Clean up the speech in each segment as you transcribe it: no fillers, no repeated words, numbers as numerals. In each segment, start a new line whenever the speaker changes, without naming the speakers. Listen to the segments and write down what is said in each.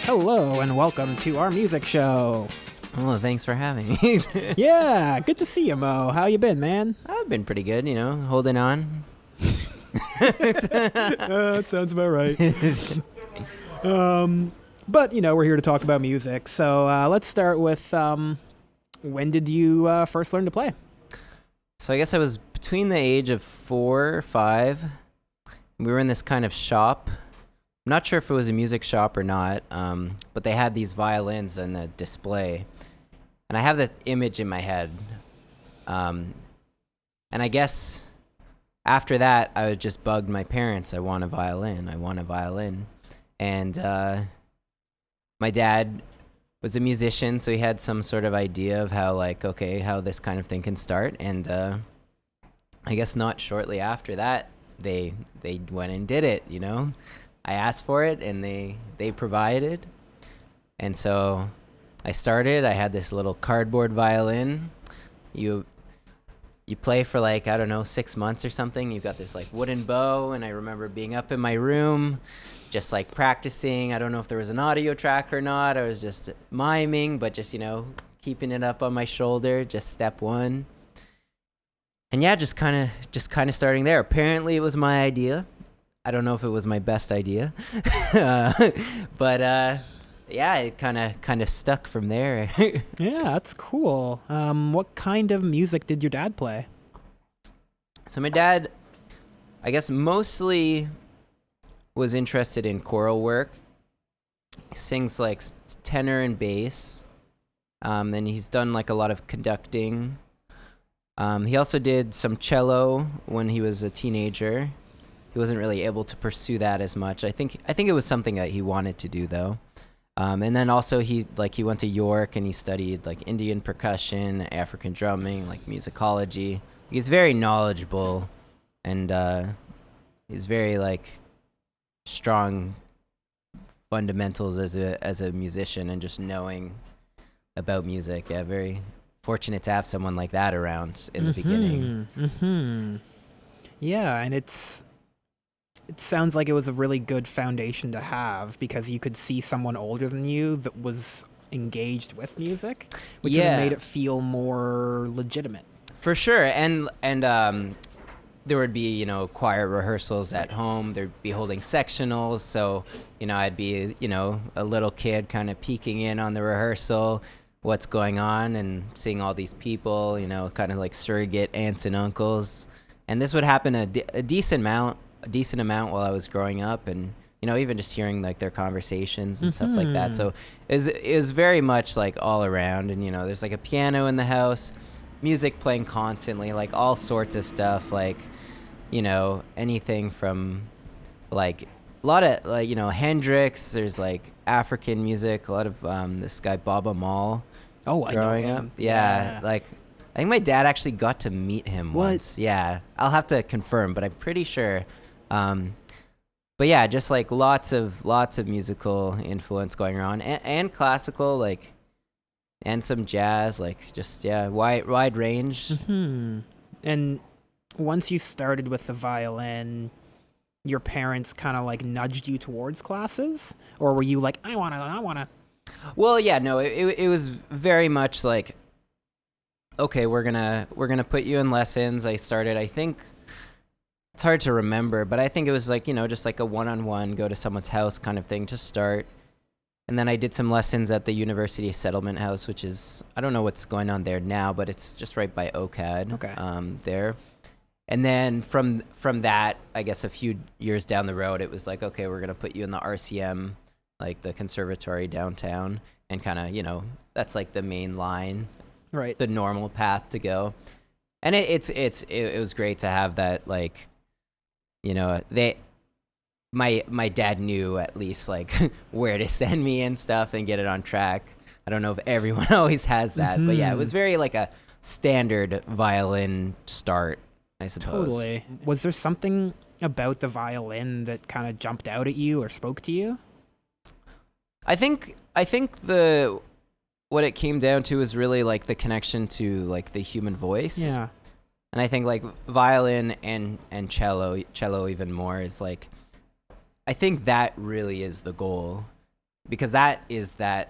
Hello and welcome to our music show.
Oh, thanks for having me.
Yeah, good to see you, Mo. How you been, man?
I've been pretty good, holding on.
That sounds about right. But, we're here to talk about music. So let's start with when did you first learn to play?
So I guess I was between the age of 4 or 5. We were in this kind of shop. I'm not sure if it was a music shop or not, but they had these violins on the display. And I have that image in my head. And I guess after that, I was just bugged my parents. I want a violin. And my dad was a musician, so he had some sort of idea of how, how this kind of thing can start. And I guess not shortly after that, they went and did it, I asked for it, and they provided. And so I started. I had this little cardboard violin. You play for 6 months or something. You've got this wooden bow, and I remember being up in my room just practicing. I don't know if there was an audio track or not. I was just miming, but just keeping it up on my shoulder, just step one. And yeah, just kind of starting there. Apparently it was my idea. I don't know if it was my best idea. But yeah, it kind of stuck from there.
Yeah, that's cool. What kind of music did your dad play?
So my dad, I guess, mostly was interested in choral work. He sings tenor and bass. And he's done a lot of conducting. He also did some cello when he was a teenager. He wasn't really able to pursue that as much. I think it was something that he wanted to do, though. And then also he went to York and he studied Indian percussion, African drumming, musicology. He's very knowledgeable, and he's very strong fundamentals as a musician and just knowing about music. Yeah, very fortunate to have someone like that around in the beginning.
Mm-hmm. Yeah, and it sounds like it was a really good foundation to have because you could see someone older than you that was engaged with music, which would have made it feel more legitimate.
For sure. And there would be, choir rehearsals at home. There'd be holding sectionals. So, I'd be, a little kid kind of peeking in on the rehearsal, what's going on, and seeing all these people, kind of like surrogate aunts and uncles. And this would happen a decent amount while I was growing up, and even just hearing their conversations and stuff like that. So it was very much all around, and there's a piano in the house, music playing constantly, all sorts of stuff, anything from a lot of Hendrix. There's African music, a lot of this guy Baba Mal.
Oh, I know him.
Growing up, yeah. I think my dad actually got to meet him once. Yeah, I'll have to confirm, but I'm pretty sure. But yeah, just lots of musical influence going on, and classical, and some jazz, wide range.
Mm-hmm. And once you started with the violin, your parents kind of nudged you towards classes, or were you I wanna?
Well, yeah, no, it was very much okay, we're gonna put you in lessons. I started, I think, it's hard to remember, but I think it was just a one-on-one, go to someone's house kind of thing to start. And then I did some lessons at the University Settlement House, which is, I don't know what's going on there now, but it's just right by OCAD.
Okay.
There. And then from that, I guess a few years down the road, it was okay, we're going to put you in the RCM, the conservatory downtown, and kind of, that's the main line,
right?
The normal path to go. And it was great to have that, my dad knew at least where to send me and stuff and get it on track. I don't know if everyone always has that, but yeah, it was very a standard violin start, I suppose.
Totally. Was there something about the violin that kind of jumped out at you or spoke to you?
I think what it came down to is really the connection to the human voice.
Yeah.
And I think violin and cello even more is I think that really is the goal. because that is that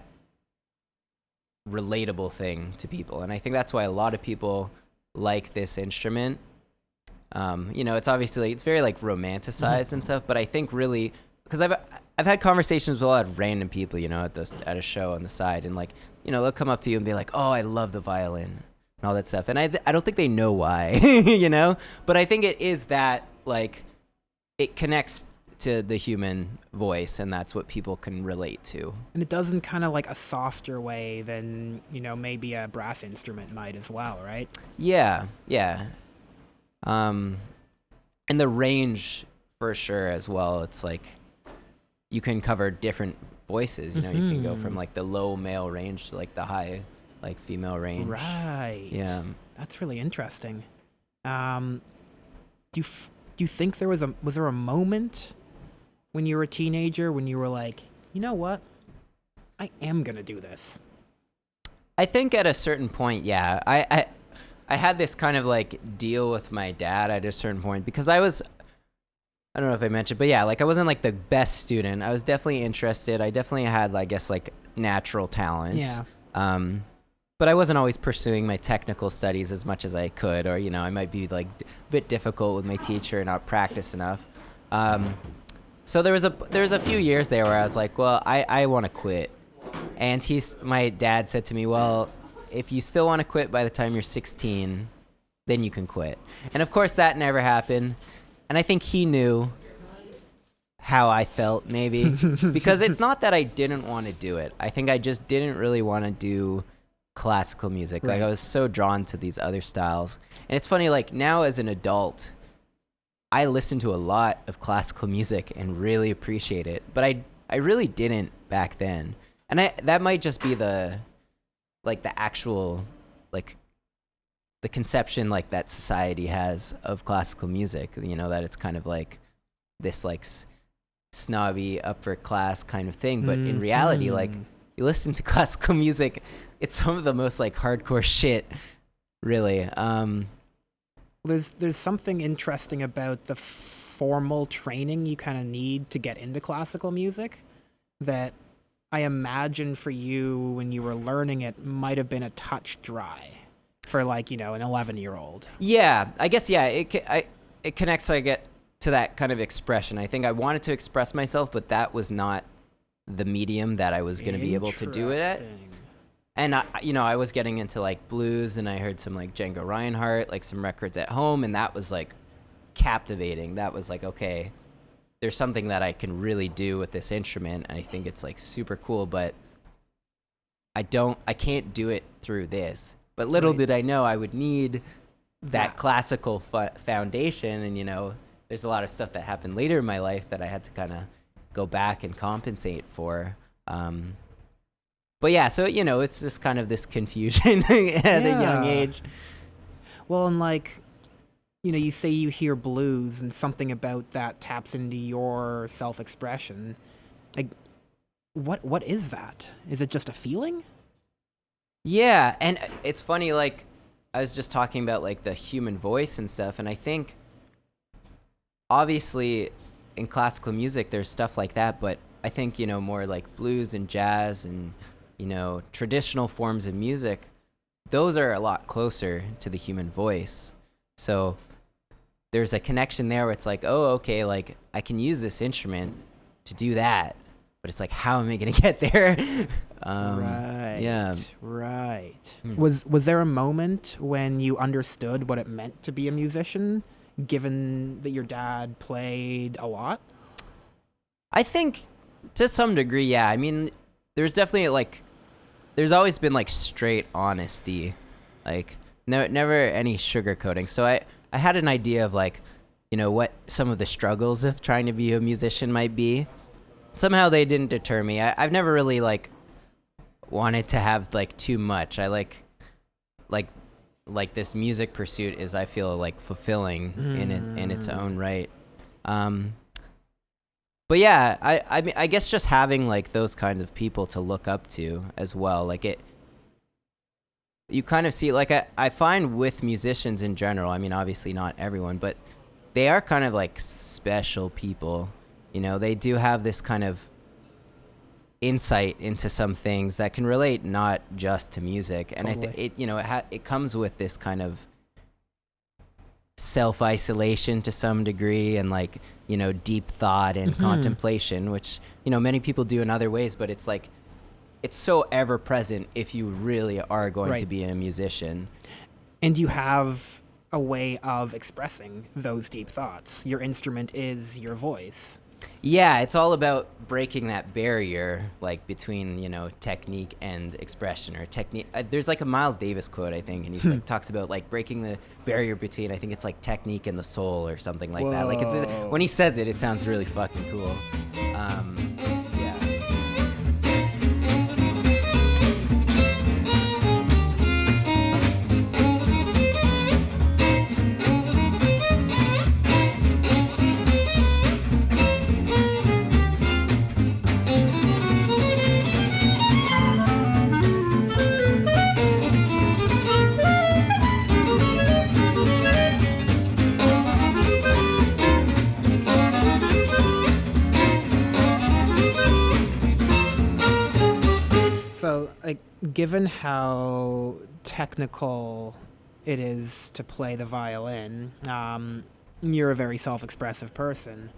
relatable thing to people. And I think that's why a lot of people like this instrument. It's obviously it's very like romanticized and stuff, but I think really because I've had conversations with a lot of random people, at a show on the side, and like, they'll come up to you and be like, "Oh, I love the violin," and all that stuff. And I don't think they know why, but I think it is that like it connects to the human voice, and that's what people can relate to.
And it does in kind of like a softer way than, maybe a brass instrument might as well, right?
Yeah. And the range for sure as well. It's like you can cover different voices. You can go from like the low male range to like the high like female range.
Right.
Yeah.
That's really interesting. Do you think was there a moment when you were a teenager when you were like, you know what, I am gonna do this?
I think at a certain point, yeah. I had this kind of like deal with my dad at a certain point because I don't know if I mentioned, but yeah, like I wasn't like the best student. I was definitely interested. I definitely had, I guess, like natural talent.
Yeah.
But I wasn't always pursuing my technical studies as much as I could, or, I might be like a bit difficult with my teacher and not practice enough. So there was a few years there where I was like, well, I want to quit. And my dad said to me, well, if you still want to quit by the time you're 16, then you can quit. And of course that never happened. And I think he knew how I felt, maybe, because it's not that I didn't want to do it. I think I just didn't really want to do classical music.
Right.
Like I was so drawn to these other styles. And it's funny, like now as an adult, I listen to a lot of classical music and really appreciate it, but I really didn't back then. And that might just be the actual, like, the conception, like, that society has of classical music, that it's kind of like this, like, snobby, upper class kind of thing. But in reality, like, you listen to classical music, it's some of the most, like, hardcore shit, really.
There's something interesting about the formal training you kind of need to get into classical music that I imagine for you when you were learning it might have been a touch dry for like, an 11-year-old.
Yeah, I guess, yeah, it connects, I get to that kind of expression. I think I wanted to express myself, but that was not the medium that I was going to be able to do it at. And I was getting into like blues, and I heard some like Django Reinhardt, like some records at home, and that was like captivating. That was like, okay, there's something that I can really do with this instrument, and I think it's like super cool, but I can't do it through this. But little did I know I would need that classical foundation, and there's a lot of stuff that happened later in my life that I had to kind of go back and compensate for. But yeah, so it's just kind of this confusion at a young age.
Well, and like, you say you hear blues and something about that taps into your self-expression. Like, what is that? Is it just a feeling?
Yeah, and it's funny, like, I was just talking about, like, the human voice and stuff, and I think, obviously, in classical music, there's stuff like that, but I think, more like blues and jazz and, traditional forms of music, those are a lot closer to the human voice. So there's a connection there where it's like, oh, okay, like, I can use this instrument to do that, but it's like, how am I going to get there?
Right.
Yeah.
Right. Was there a moment when you understood what it meant to be a musician, given that your dad played a lot?
I think to some degree, yeah. I mean, there's definitely there's always been like straight honesty, like never any sugarcoating. So I had an idea of like, what some of the struggles of trying to be a musician might be. Somehow they didn't deter me. I've never really like wanted to have like too much. I like this music pursuit is, I feel like, fulfilling in its own right. But yeah, I mean, I guess just having like those kinds of people to look up to as well, like you kind of see, like I find with musicians in general, I mean, obviously not everyone, but they are kind of like special people. They do have this kind of insight into some things that can relate not just to music. And
Totally.
I think it comes with this kind of self-isolation to some degree, and like, deep thought and contemplation, which, many people do in other ways, but it's like, it's so ever present if you really are going to be a musician.
And you have a way of expressing those deep thoughts. Your instrument is your voice.
Yeah, it's all about breaking that barrier, like between, technique and expression, or technique. There's like a Miles Davis quote, I think, and he like talks about like breaking the barrier between, I think it's like technique and the soul or something like that. Like when he says it, it sounds really fucking cool. Yeah.
So, like, given how technical it is to play the violin, you're a very self-expressive person.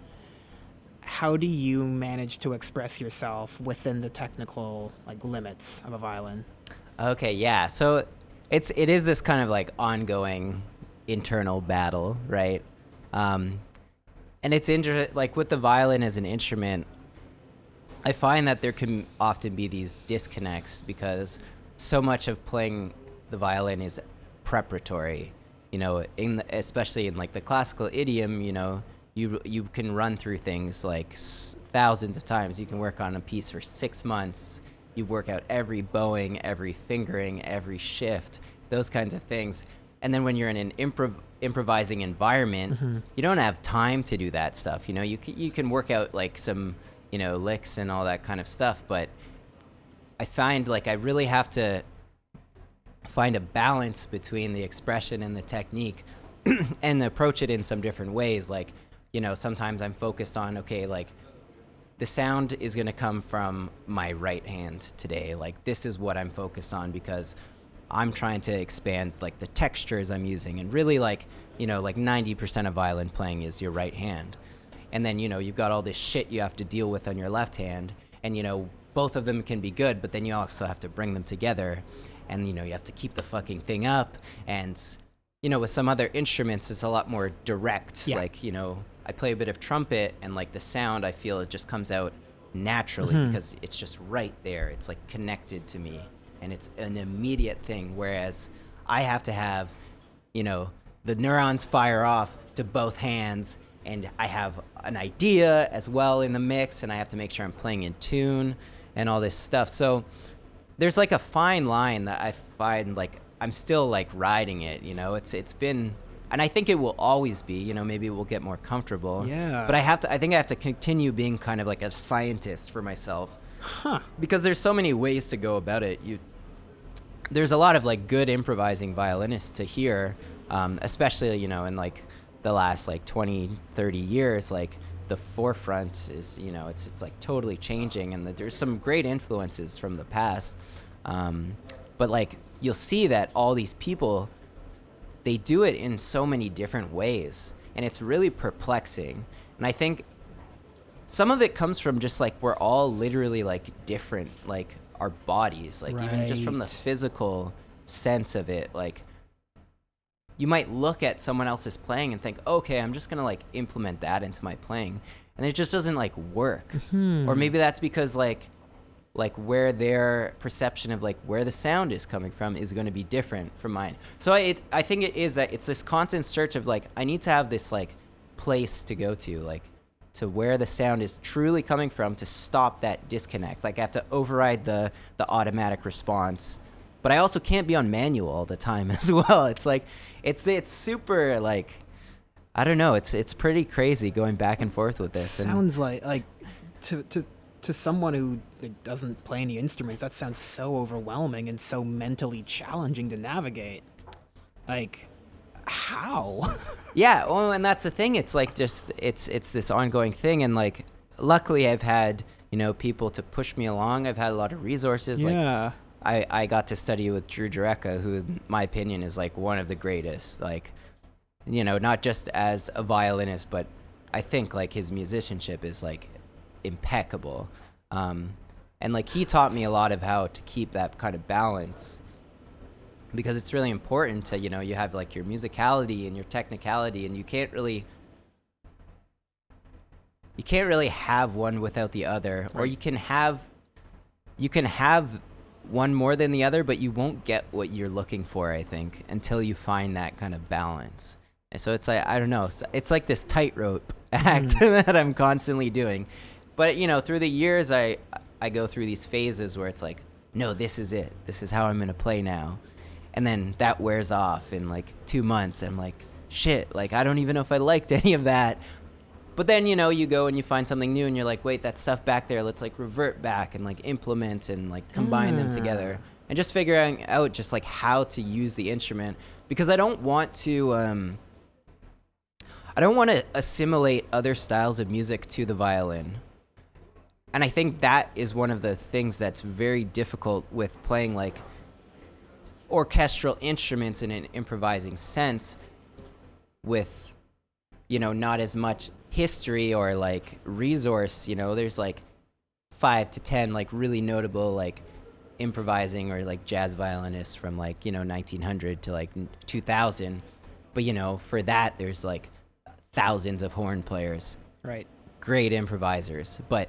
How do you manage to express yourself within the technical, like, limits of a violin?
Okay, yeah. So it is this kind of like ongoing internal battle, right? And it's like with the violin as an instrument, I find that there can often be these disconnects because so much of playing the violin is preparatory, especially in like the classical idiom, you can run through things like thousands of times. You can work on a piece for 6 months. You work out every bowing, every fingering, every shift, those kinds of things. And then when you're in an improvising environment, you don't have time to do that stuff. You can work out like some licks and all that kind of stuff, but I find like I really have to find a balance between the expression and the technique and approach it in some different ways. Like, sometimes I'm focused on, okay, like the sound is going to come from my right hand today. Like this is what I'm focused on because I'm trying to expand like the textures I'm using, and really like 90% of violin playing is your right hand. And then, you've got all this shit you have to deal with on your left hand. And, both of them can be good, but then you also have to bring them together. And, you have to keep the fucking thing up. And, with some other instruments, it's a lot more direct.
Yeah.
Like, I play a bit of trumpet, and, like, the sound, I feel it just comes out naturally because it's just right there. It's, like, connected to me. And it's an immediate thing. Whereas I have to have, the neurons fire off to both hands. And I have an idea as well in the mix, and I have to make sure I'm playing in tune and all this stuff. So there's like a fine line that I find like I'm still like riding it, it's been, and I think it will always be, maybe it will get more comfortable.
Yeah.
But I think I have to continue being kind of like a scientist for myself. Because there's so many ways to go about it. There's a lot of like good improvising violinists to hear, especially, in like the last like 20, 30 years, like the forefront is, it's like totally changing, and there's some great influences from the past. But like, you'll see that all these people, they do it in so many different ways, and it's really perplexing. And I think some of it comes from just like, we're all literally like different, like our bodies, like even just from the physical sense of it, like, you might look at someone else's playing and think, okay, I'm just going to like implement that into my playing. And it just doesn't like work. Or maybe that's because like where their perception of like where the sound is coming from is going to be different from mine. So I think it is that it's this constant search of like, I need to have this like place to go to, like to where the sound is truly coming from to stop that disconnect. Like I have to override the automatic response. But I also can't be on manual all the time as well. It's like, it's super like, I don't know. It's pretty crazy going back and forth with this.
Sounds like to someone who doesn't play any instruments, that sounds so overwhelming and so mentally challenging to navigate. Like, how?
Yeah. Well, and that's the thing. It's like just it's this ongoing thing, and like, luckily I've had people to push me along. I've had a lot of resources.
Yeah.
Like I got to study with Drew Jureka, who in my opinion is like one of the greatest, like, not just as a violinist, but I think like his musicianship is like impeccable. And like he taught me a lot of how to keep that kind of balance, because it's really important to, you have like your musicality and your technicality, and you can't really have one without the other. Right. Or you can have one more than the other, but you won't get what you're looking for, I think, until you find that kind of balance. And so it's like, I don't know, it's like this tightrope act that I'm constantly doing. But, through the years, I go through these phases where it's like, no, this is it. This is how I'm going to play now. And then that wears off in like 2 months. I'm like, shit, like, I don't even know if I liked any of that. But then, you go and you find something new and you're like, wait, that stuff back there, let's like revert back and like implement and like combine them together. And just figuring out just like how to use the instrument, because I don't want to assimilate other styles of music to the violin. And I think that is one of the things that's very difficult with playing like orchestral instruments in an improvising sense, with, not as much history or like resource. There's like 5 to 10 like really notable like improvising or like jazz violinists from like 1900 to like 2000, but for that there's like thousands of horn players,
right?
Great improvisers, but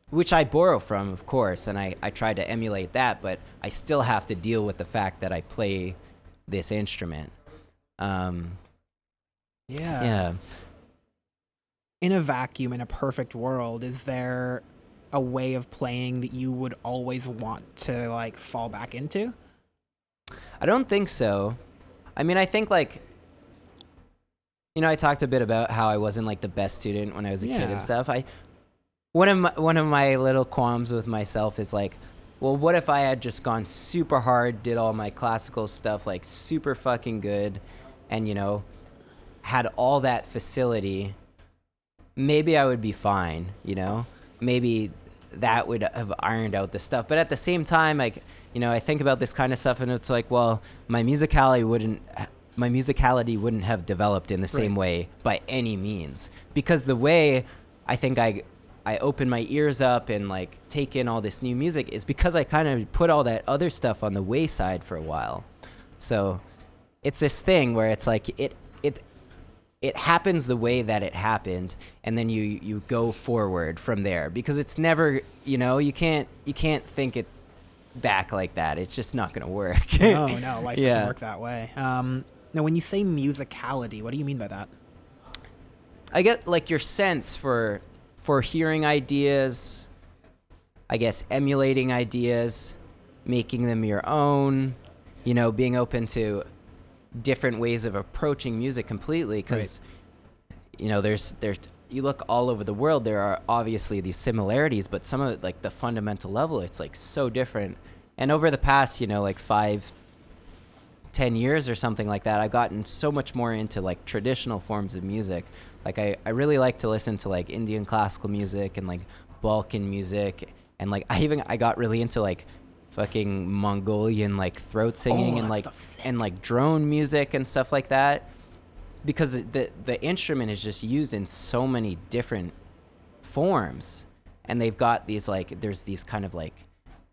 which I borrow from, of course, and I try to emulate that, but I still have to deal with the fact that I play this instrument. Yeah.
In a vacuum, in a perfect world, is there a way of playing that you would always want to like fall back into?
I don't think so. I mean, I think like, I talked a bit about how I wasn't like the best student when I was a kid and stuff. One of my little qualms with myself is like, well, what if I had just gone super hard, did all my classical stuff like super fucking good, and had all that facility? Maybe I would be fine, maybe that would have ironed out the stuff. But at the same time, like, I think about this kind of stuff and it's like, well, my musicality wouldn't have developed in the same way by any means, because the way I think I open my ears up and like take in all this new music is because I kind of put all that other stuff on the wayside for a while. So it's this thing where it's like, it happens the way that it happened, and then you go forward from there, because it's never, you can't think it back like that. It's just not going to work.
No, life doesn't work that way. Now, when you say musicality, what do you mean by that?
I get like your sense for hearing ideas, I guess emulating ideas, making them your own, being open to different ways of approaching music completely, because there's you look all over the world, there are obviously these similarities, but some of it, like the fundamental level, it's like so different. And over the past like 5-10 years or something like that, I've gotten so much more into like traditional forms of music. Like I really like to listen to like Indian classical music and like Balkan music, and like I got really into like fucking Mongolian like throat singing and like drone music and stuff like that, because the instrument is just used in so many different forms, and they've got these like, there's these kind of like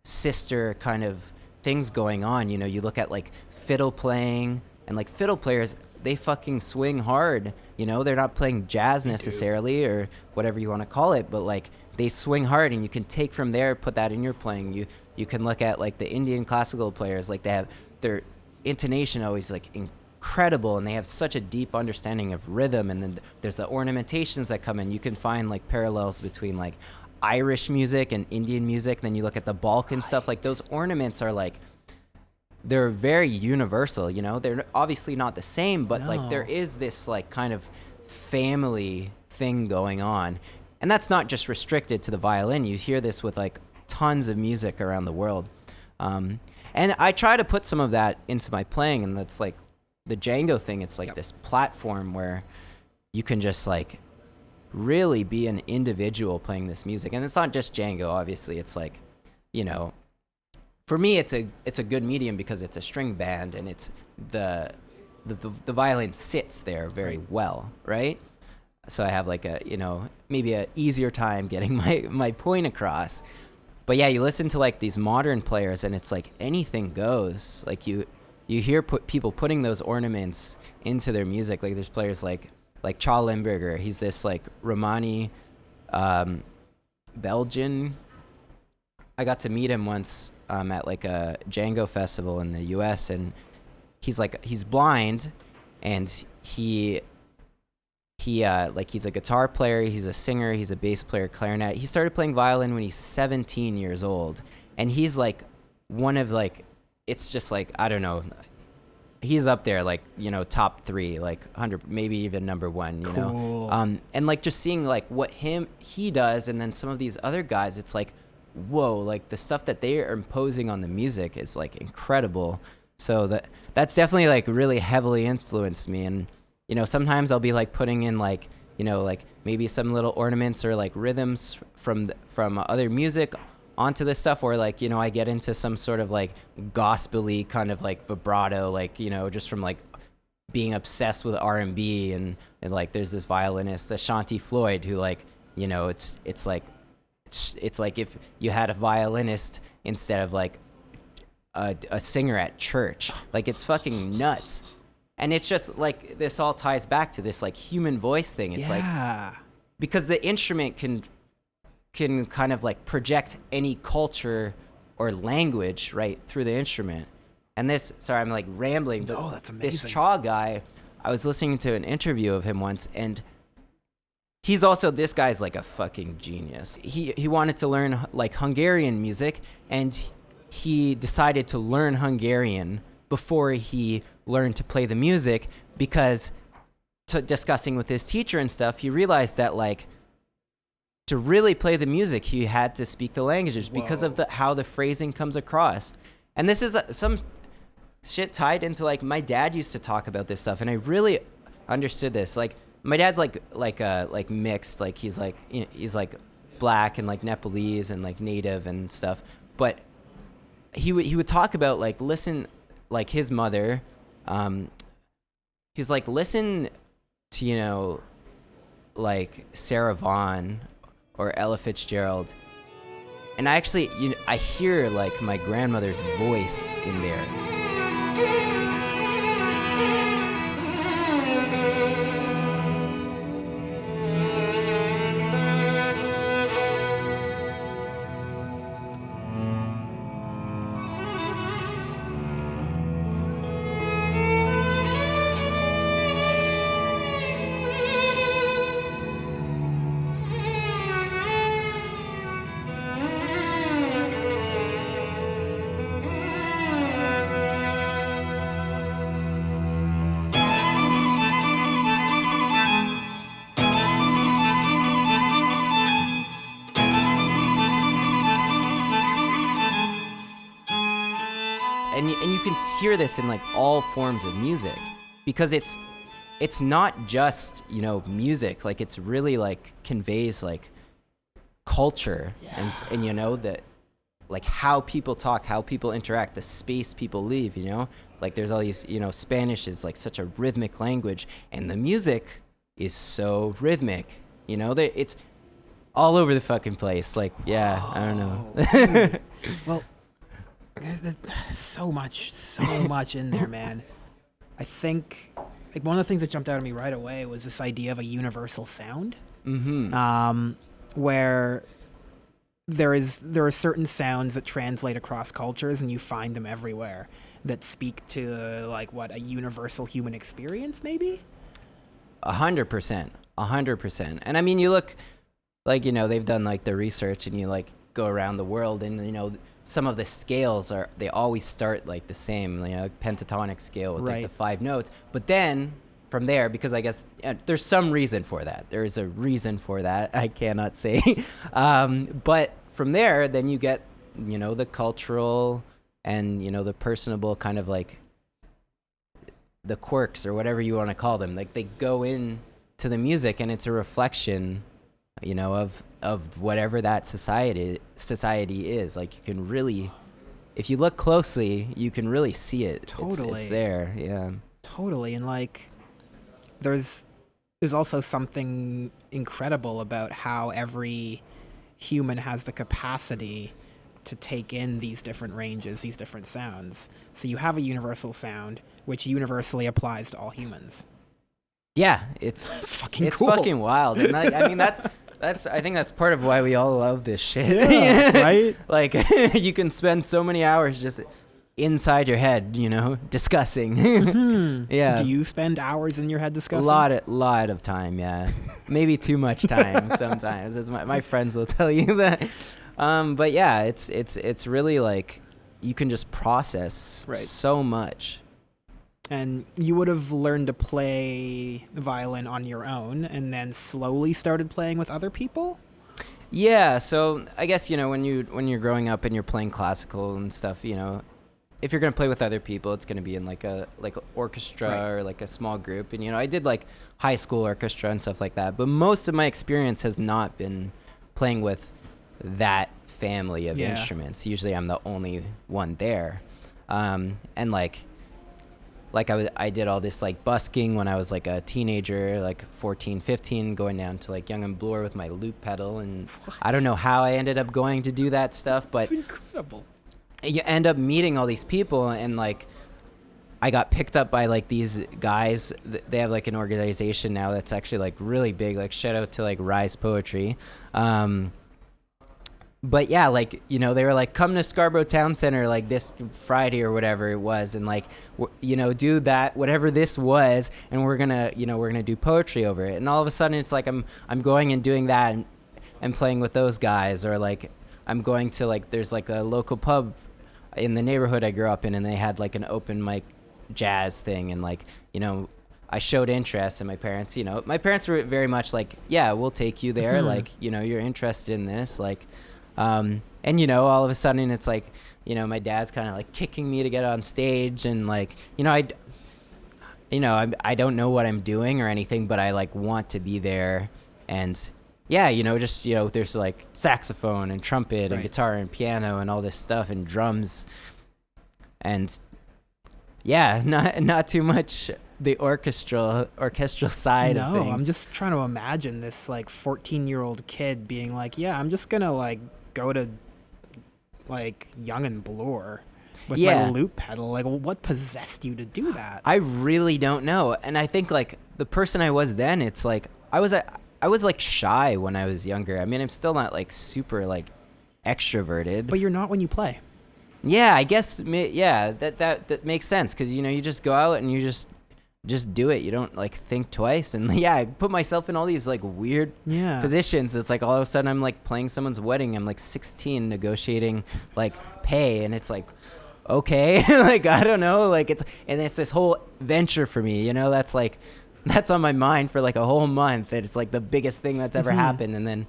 sister kind of things going on. You look at like fiddle playing, and like fiddle players, they fucking swing hard. They're not playing jazz necessarily or whatever you want to call it, but like they swing hard, and you can take from there, put that in your playing. You can look at like the Indian classical players, like they have their intonation always like incredible, and they have such a deep understanding of rhythm. And then there's the ornamentations that come in. You can find like parallels between like Irish music and Indian music. Then you look at the Balkan stuff, like those ornaments are like, they're very universal, they're obviously not the same, but like there is this like kind of family thing going on. And that's not just restricted to the violin. You hear this with like tons of music around the world. And I try to put some of that into my playing, and that's like the Django thing. It's like this platform where you can just like really be an individual playing this music. And it's not just Django, obviously. It's like, you know, for me, it's a good medium because it's a string band and it's the violin sits there very well, right? So I have like a, you know, maybe a easier time getting my point across. But yeah, you listen to like these modern players and it's like anything goes. Like you hear people putting those ornaments into their music. Like there's players like Charles Limburger. He's this like Romani Belgian. I got to meet him once at like a Django festival in the US, and he's blind, and he's a guitar player, he's a singer, he's a bass player, clarinet. He started playing violin when he's 17 years old, and he's like one of like, it's just like, I don't know, he's up there like, you know, top 3, like 100, maybe even number 1, you know. And like just seeing like what he does, and then some of these other guys, it's like, whoa, like the stuff that they are imposing on the music is like incredible. So that's definitely like really heavily influenced me. And you know, sometimes I'll be like putting in like, you know, like maybe some little ornaments or like rhythms from other music onto this stuff, or like, you know, I get into some sort of like gospel-y kind of like vibrato, like, you know, just from like being obsessed with R&B, and like there's this violinist, Ashanti Floyd, who like, you know, it's like if you had a violinist instead of like a singer at church. Like it's fucking nuts. And it's just like, this all ties back to this like human voice thing. It's like, because the instrument can kind of like project any culture or language right through the instrument. And this, sorry, I'm like rambling, but
that's amazing.
This Chaw guy, I was listening to an interview of him once, and this guy's like a fucking genius. He wanted to learn like Hungarian music, and he decided to learn Hungarian before he learned to play the music, because discussing with his teacher and stuff, he realized that like to really play the music, he had to speak the languages because of how the phrasing comes across. And this is some shit tied into like, my dad used to talk about this stuff, and I really understood this. Like my dad's like mixed, like he's like, you know, he's like black and like Nepalese and like native and stuff, but he would talk about like, listen, like his mother, he's like, listen to, you know, like Sarah Vaughan or Ella Fitzgerald, and I actually, you know, I hear like my grandmother's voice in there. And you can hear this in like all forms of music, because it's not just, you know, music. Like it's really like conveys like culture, and you know, that like how people talk, how people interact, the space people leave, you know, like there's all these, you know, Spanish is like such a rhythmic language, and the music is so rhythmic, you know, that it's all over the fucking place. Like, yeah, I don't know.
Well, there's so much in there, man. I think like one of the things that jumped out at me right away was this idea of a universal sound, where there are certain sounds that translate across cultures, and you find them everywhere, that speak to like what, a universal human experience, maybe.
100%. And I mean, you look, like, you know, they've done like the research, and you like go around the world, and you know, some of the scales they always start like the same, you know, pentatonic scale with like the 5 notes, but then from there, because I guess there's some reason for that. There is a reason for that. I cannot say, but from there, then you get, you know, the cultural and, you know, the personable kind of like the quirks or whatever you want to call them. Like they go in to the music, and it's a reflection, you know, of whatever that society is. Like, you can really, if you look closely, you can really see it.
Totally.
It's there. Yeah.
Totally. And like, there's also something incredible about how every human has the capacity to take in these different ranges, these different sounds. So you have a universal sound, which universally applies to all humans.
Yeah, it's
fucking cool.
fucking wild. And I mean, I think that's part of why we all love this shit.
Yeah, right?
Like, you can spend so many hours just inside your head, you know, discussing.
Mm-hmm.
Yeah.
Do you spend hours in your head discussing?
Lot of time, yeah. Maybe too much time sometimes. As my friends will tell you that. But yeah, it's really like you can just process so much.
And you would have learned to play the violin on your own and then slowly started playing with other people?
Yeah, so I guess, you know, when you're growing up and you're playing classical and stuff, you know, if you're going to play with other people, it's going to be in like an orchestra or like a small group. And, you know, I did like high school orchestra and stuff like that. But most of my experience has not been playing with that family of instruments. Usually I'm the only one there. And like I did all this like busking when I was like a teenager, like 14, 15, going down to like Yonge and Bloor with my loop pedal. And I don't know how I ended up going to do that stuff, but
it's incredible.
You end up meeting all these people, and like I got picked up by like these guys. They have like an organization now that's actually like really big. Like, shout out to like Rise Poetry. But yeah, like, you know, they were like, come to Scarborough Town Center like this Friday or whatever it was, and like, you know, do that, whatever this was, and we're gonna do poetry over it. And all of a sudden it's like I'm going and doing that and playing with those guys, or like I'm going to like, there's like a local pub in the neighborhood I grew up in, and they had like an open mic jazz thing, and like, you know, I showed interest, and my parents were very much like, yeah, we'll take you there. Like, you know, you're interested in this, like, and you know, all of a sudden it's like, you know, my dad's kind of like kicking me to get on stage, and like, you know, I don't know what I'm doing or anything, but I like want to be there. And yeah, you know, just, you know, there's like saxophone and trumpet and guitar and piano and all this stuff and drums, and yeah, not too much the orchestral side of things.
No, I'm just trying to imagine this like 14-year-old kid being like, yeah, I'm just gonna like go to like Yonge and Bloor with my loop pedal. Like, what possessed you to do that?
I really don't know. And I think like the person I was then, it's like I was like shy when I was younger. I mean, I'm still not like super like extroverted.
But you're not when you play.
Yeah, I guess. Yeah, that makes sense, because, you know, you just go out and you just do it. You don't like think twice. And yeah, I put myself in all these like weird positions. It's like all of a sudden I'm like playing someone's wedding. I'm like 16 negotiating like pay, and it's like, okay, like I don't know, like it's this whole venture for me. You know, that's on my mind for like a whole month. It's like the biggest thing that's ever happened. And then,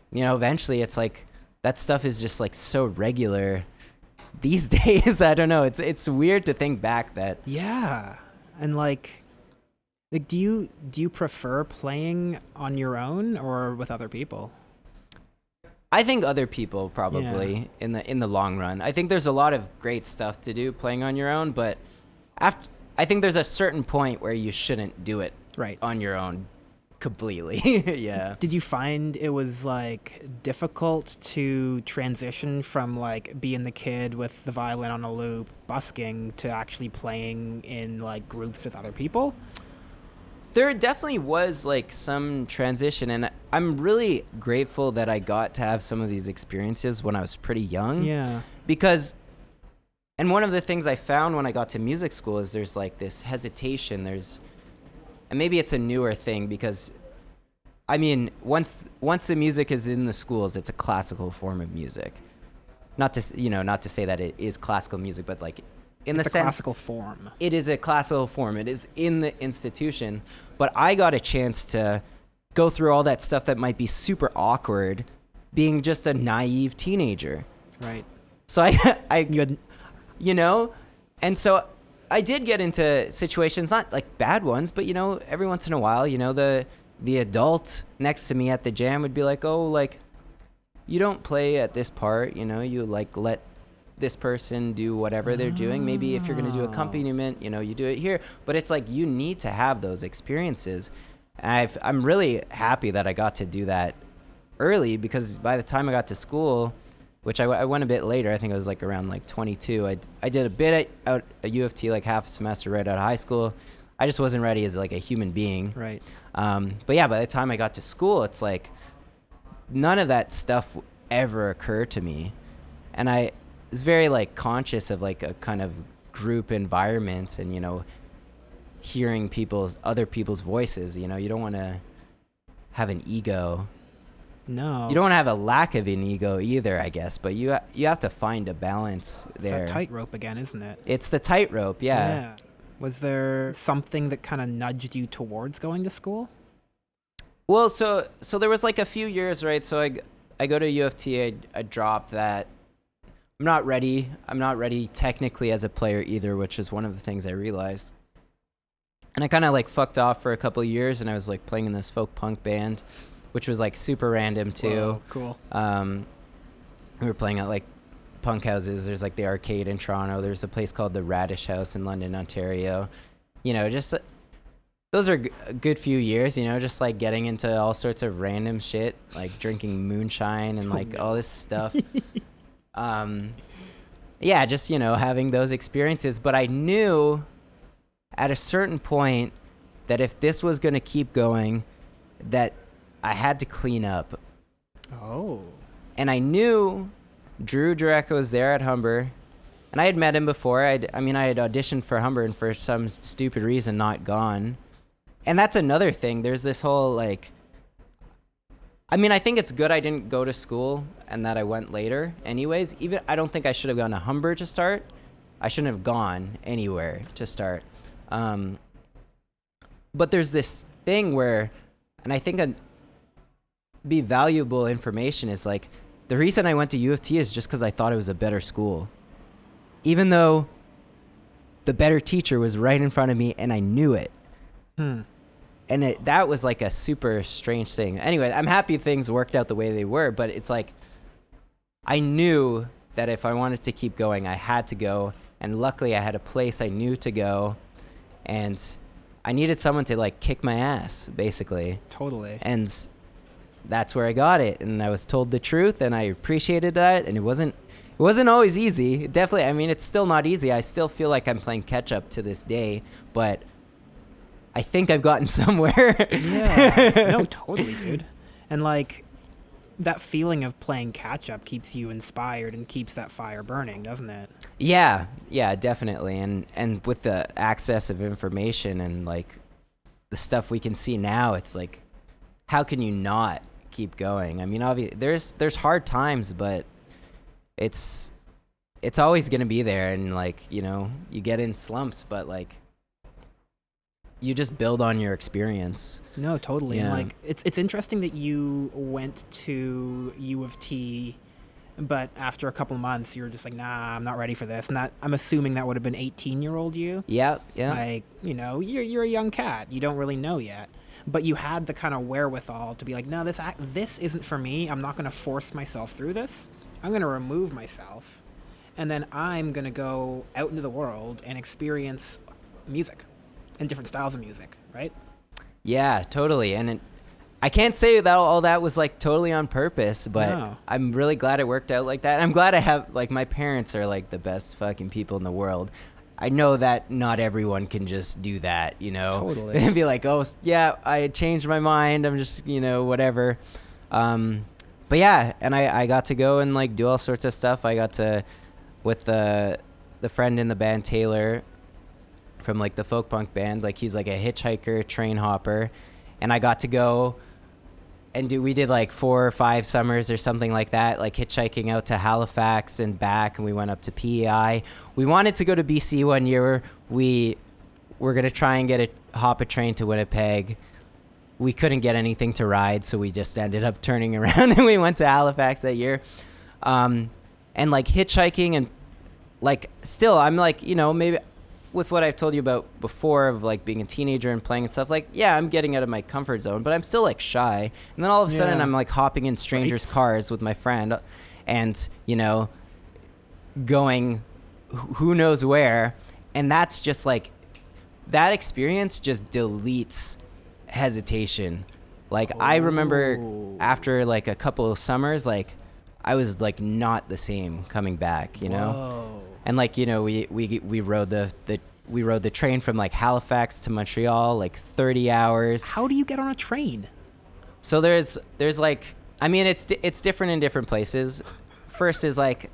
you know, eventually it's like that stuff is just like so regular these days. I don't know. It's weird to think back that.
Yeah. And like do you prefer playing on your own or with other people?
I think other people probably in the long run. I think there's a lot of great stuff to do playing on your own, but I think there's a certain point where you shouldn't do it on your own completely. Yeah.
Did you find it was like difficult to transition from like being the kid with the violin on a loop, busking, to actually playing in like groups with other people?
There definitely was like some transition, and I'm really grateful that I got to have some of these experiences when I was pretty young.
Yeah.
Because, and one of the things I found when I got to music school is there's like this hesitation. And maybe it's a newer thing, because, I mean, once the music is in the schools, it's a classical form of music. Not to say that it is classical music, but like it's a
classical form.
It is a classical form. It is in the institution. But I got a chance to go through all that stuff that might be super awkward, being just a naive teenager.
Right.
So you know, and so I did get into situations, not like bad ones, but, you know, every once in a while, you know, the the adult next to me at the jam would be like, oh, like, you don't play at this part, you know, you like let this person do whatever they're doing. Maybe if you're going to do accompaniment, you know, you do it here. But it's like you need to have those experiences. I'm really happy that I got to do that early, because by the time I got to school, which I went a bit later, I think I was like around like 22. I did a bit at U of T, like half a semester right out of high school. I just wasn't ready as like a human being.
Right.
But yeah, by the time I got to school, it's like none of that stuff ever occurred to me. And I was very like conscious of like a kind of group environment and, you know, hearing other people's voices. You know, you don't want to have an ego.
No.
You don't want to have a lack of an ego either, I guess, but you have to find a balance there.
It's that tightrope again, isn't it?
It's the tightrope, yeah.
Was there something that kind of nudged you towards going to school?
Well, so there was like a few years, right? So I go to U of T, I dropped that. I'm not ready technically as a player either, which is one of the things I realized. And I kind of like fucked off for a couple of years, and I was like playing in this folk punk band, which was like super random too.
Whoa, cool.
We were playing at like punk houses. There's like the Arcade in Toronto. There's a place called the Radish House in London, Ontario. You know, just those are a good few years, you know, just like getting into all sorts of random shit, like drinking moonshine and like all this stuff. Yeah, just, you know, having those experiences. But I knew at a certain point that if this was going to keep going, that I had to clean up.
Oh.
And I knew Drew Dureca was there at Humber, and I had met him before. I had auditioned for Humber and for some stupid reason not gone. And that's another thing. There's this whole like, I mean, I think it's good I didn't go to school and that I went later anyways. Even I don't think I should have gone to Humber to start. I shouldn't have gone anywhere to start. But there's this thing where, and I think be valuable information is like, the reason I went to U of T is just because I thought it was a better school. Even though the better teacher was right in front of me and I knew it. And that was like a super strange thing. Anyway, I'm happy things worked out the way they were, but it's like, I knew that if I wanted to keep going, I had to go. And luckily I had a place I knew to go. And I needed someone to like kick my ass, basically.
Totally.
And that's where I got it. And I was told the truth, and I appreciated that. And it wasn't always easy. Definitely, I mean, it's still not easy. I still feel like I'm playing catch up to this day, but I think I've gotten somewhere.
Yeah. No, totally, dude. And like that feeling of playing catch up keeps you inspired and keeps that fire burning, doesn't it?
Yeah, definitely. And with the access of information and like the stuff we can see now, it's like, how can you not keep going? I mean, obviously there's hard times, but it's always going to be there. And like, you know, you get in slumps, but like you just build on your experience. No,
totally. Yeah. And like, it's interesting that you went to U of T, but after a couple months, you were just like, nah, I'm not ready for this. And that, I'm assuming that would have been 18-year-old you.
Yeah.
Like, you know, you're a young cat. You don't really know yet. But you had the kind of wherewithal to be like, no, this isn't for me. I'm not going to force myself through this. I'm going to remove myself. And then I'm going to go out into the world and experience music and different styles of music, right?
Yeah, totally. And I can't say that all that was like totally on purpose, but
no.
I'm really glad it worked out like that. I'm glad I have, like, my parents are like the best fucking people in the world. I know that not everyone can just do that, you know?
Totally.
And be like, oh, yeah, I changed my mind. I'm just, you know, whatever. But yeah, and I got to go and like do all sorts of stuff. I got to, with the friend in the band, Taylor, from like the folk punk band, like he's like a hitchhiker, train hopper. And I got to go and we did like 4 or 5 summers or something like that, like hitchhiking out to Halifax and back. And we went up to PEI. We wanted to go to BC one year. We were going to try and hop a train to Winnipeg. We couldn't get anything to ride, so we just ended up turning around and we went to Halifax that year. And like hitchhiking and like still, I'm like, you know, maybe with what I've told you about before of like being a teenager and playing and stuff, like, yeah, I'm getting out of my comfort zone, but I'm still like shy. And then all of a sudden I'm like hopping in strangers' cars with my friend and, you know, going who knows where. And that's just like, that experience just deletes hesitation. Like, I remember after like a couple of summers, like I was like not the same coming back, you know?
Whoa.
And like, you know, we rode the train from like Halifax to Montreal, like 30 hours.
How do you get on a train?
So there's like, I mean, it's different in different places. First is like,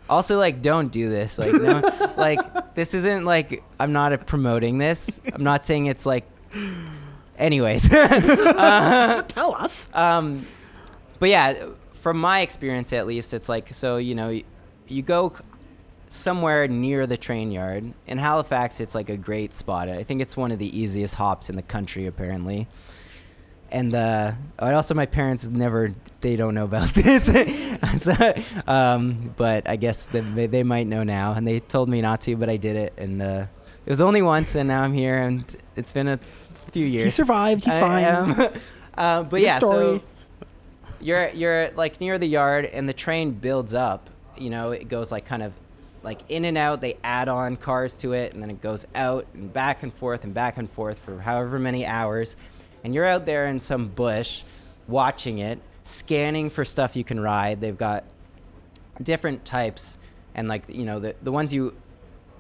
also like, don't do this. Like, no, like this isn't like, I'm not promoting this. I'm not saying it's like, anyways.
Tell us.
But yeah, from my experience at least, it's like, so, you know, you go somewhere near the train yard. In Halifax, it's like a great spot. I think it's one of the easiest hops in the country, apparently. And also my parents they don't know about this. So, but I guess they might know now. And they told me not to, but I did it. And it was only once, and now I'm here, and it's been a few years.
He survived. He's fine.
But yeah, story. So you're like near the yard, and the train builds up. You know, it goes like kind of like in and out. They add on cars to it, and then it goes out and back and forth for however many hours. And you're out there in some bush watching it, scanning for stuff you can ride. They've got different types, and like, you know, the ones you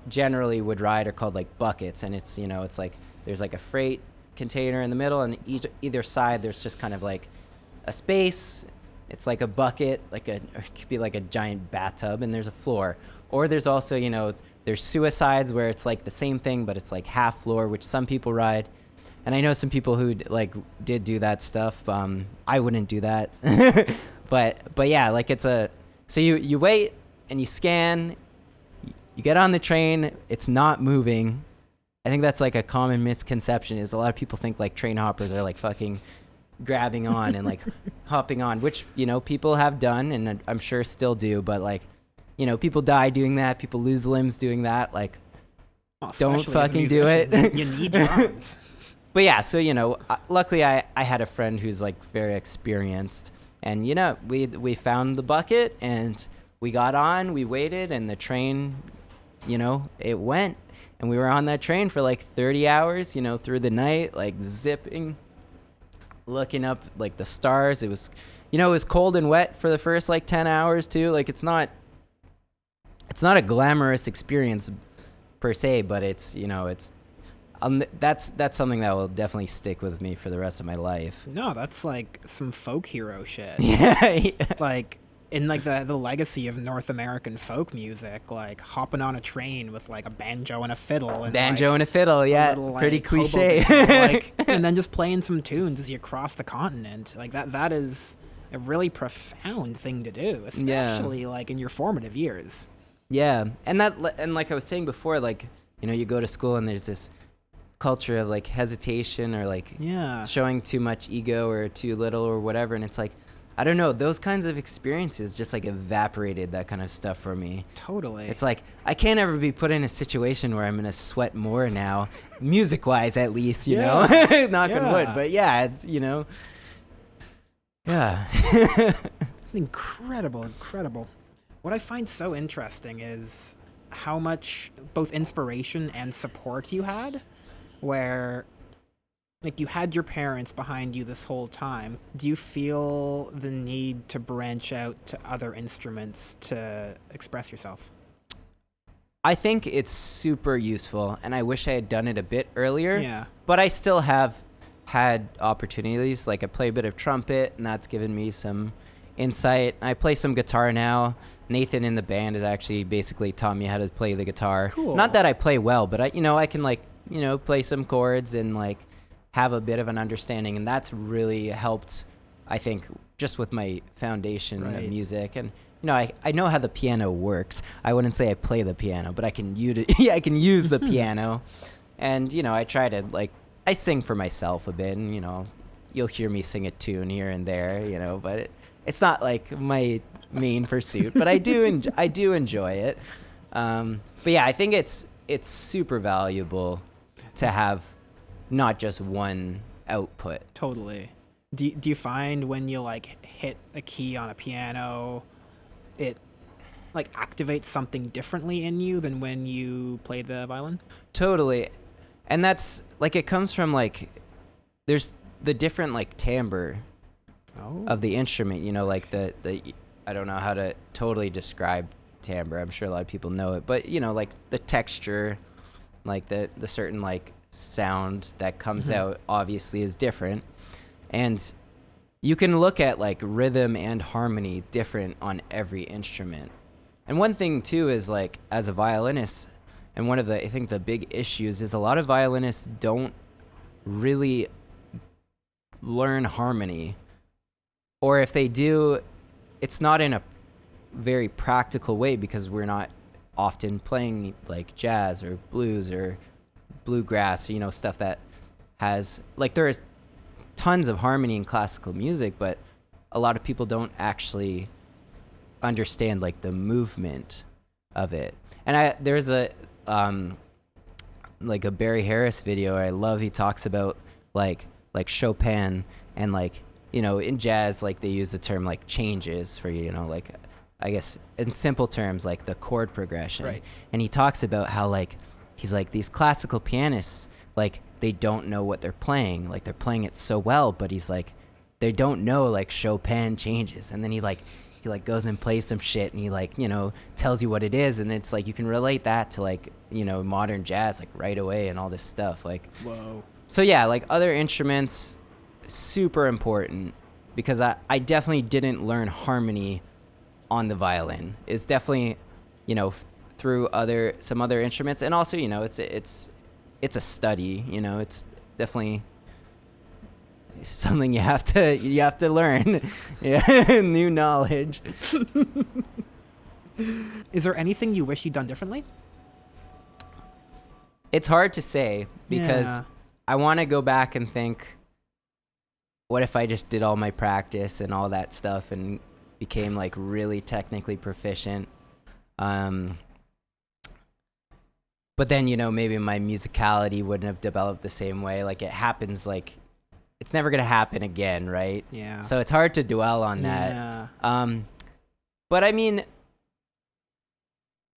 generally would ride are called like buckets, and it's, you know, it's like there's like a freight container in the middle, and either side there's just kind of like a space. It's like a bucket, like it could be like a giant bathtub, and there's a floor. Or there's also, you know, there's suicides where it's like the same thing, but it's like half floor, which some people ride. And I know some people who like did do that stuff. I wouldn't do that. but yeah, like so you wait and you scan, you get on the train, it's not moving. I think that's like a common misconception, is a lot of people think like train hoppers are like fucking grabbing on and like hopping on, which, you know, people have done and I'm sure still do, but like, you know, people die doing that, people lose limbs doing that, like, don't fucking do it.
You need your arms.
But yeah, so, you know, luckily I had a friend who's like very experienced, and, you know, we found the bucket and we got on, we waited, and the train, you know, it went, and we were on that train for like 30 hours, you know, through the night, like zipping, looking up like the stars. It was, you know, it was cold and wet for the first like 10 hours too. Like, it's not a glamorous experience per se, but it's, you know, it's that's something that will definitely stick with me for the rest of my life.
No, that's like some folk hero shit.
Yeah.
Like, in like the legacy of North American folk music, like hopping on a train with like a banjo and a fiddle, and
a fiddle, yeah,
little,
pretty
like,
cliche.
Like, and then just playing some tunes as you cross the continent. Like that is a really profound thing to do, especially like in your formative years.
Yeah, and like I was saying before, like, you know, you go to school and there's this culture of like hesitation or like showing too much ego or too little or whatever, and it's like, I don't know, those kinds of experiences just like evaporated that kind of stuff for me.
Totally.
It's like, I can't ever be put in a situation where I'm gonna sweat more now, music wise at least, you know. Knock on wood. But yeah, it's, you know,
incredible. What I find so interesting is how much both inspiration and support you had, where like you had your parents behind you this whole time. Do you feel the need to branch out to other instruments to express yourself?
I think it's super useful, and I wish I had done it a bit earlier.
Yeah.
But I still have had opportunities. Like, I play a bit of trumpet, and that's given me some insight. I play some guitar now. Nathan in the band has actually basically taught me how to play the guitar.
Cool.
Not that I play well, but I can like, you know, play some chords and like have a bit of an understanding, and that's really helped, I think, just with my foundation of music. And, you know, I know how the piano works. I wouldn't say I play the piano, but I can use the piano. And, you know, I try to, like, I sing for myself a bit, and, you know, you'll hear me sing a tune here and there, you know, but it's not like my main pursuit, but I do enjoy it. But yeah, I think it's it's super valuable to have not just one output.
Totally. Do you find when you like hit a key on a piano, it like activates something differently in you than when you play the violin?
Totally. And that's like, it comes from like, there's the different like timbre of the instrument, you know, like the I don't know how to totally describe timbre. I'm sure a lot of people know it, but you know, like the texture, like the certain like sound that comes out obviously is different. And you can look at like rhythm and harmony different on every instrument. And one thing too is like, as a violinist, and one of the, I think the big issues is a lot of violinists don't really learn harmony, or if they do, it's not in a very practical way, because we're not often playing like jazz or blues or bluegrass, you know, stuff that has like, there is tons of harmony in classical music, but a lot of people don't actually understand like the movement of it. And there's a like a Barry Harris video I love. He talks about like Chopin, and like, you know, in jazz, like they use the term like changes for, you know, like I guess in simple terms, like the chord progression.
Right.
And he talks about how like, he's like, these classical pianists, like they don't know what they're playing. Like they're playing it so well, but he's like, they don't know like Chopin changes. And then he goes and plays some shit, and he like, you know, tells you what it is. And it's like, you can relate that to like, you know, modern jazz, like right away, and all this stuff. Like,
whoa.
So yeah, like other instruments, super important, because I definitely didn't learn harmony on the violin. It's definitely, you know, through some other instruments. And also, you know, it's a study, you know, it's definitely something you have to learn. Yeah, new knowledge.
Is there anything you wish you'd done differently?
It's hard to say, because I want to go back and think, what if I just did all my practice and all that stuff and became like really technically proficient? But then, you know, maybe my musicality wouldn't have developed the same way. Like it happens, like it's never going to happen again, right?
Yeah.
So it's hard to dwell on that.
Yeah.
But I mean,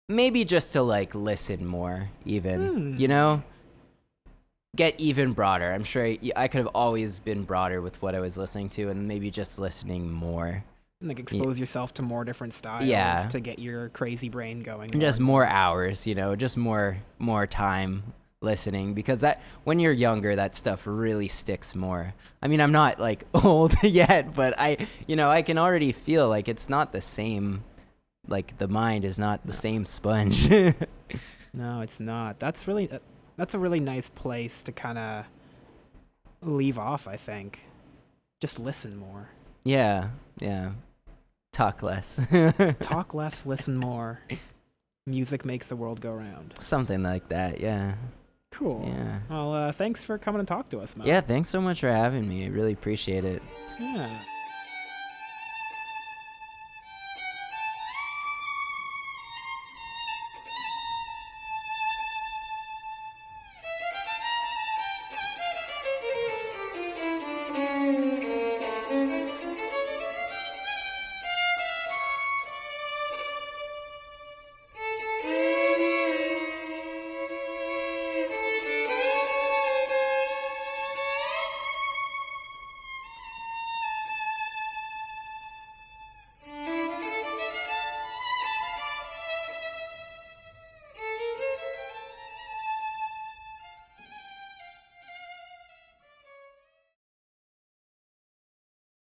maybe just to like listen more, even, you know, get even broader. I'm sure I could have always been broader with what I was listening to, and maybe just listening more.
And like expose yourself to more different styles to get your crazy brain going.
And just more hours, you know, just more time listening, because that when you're younger, that stuff really sticks more. I mean, I'm not like old yet, but I can already feel like it's not the same. Like the mind is not the same sponge.
No, it's not. That's a really nice place to kind of leave off, I think. Just listen more.
Yeah. Talk less.
Talk less, listen more. Music makes the world go round.
Something like that, yeah.
Cool.
Yeah.
Well, thanks for coming and talk to us, Mo.
Yeah, thanks so much for having me. I really appreciate it.
Yeah.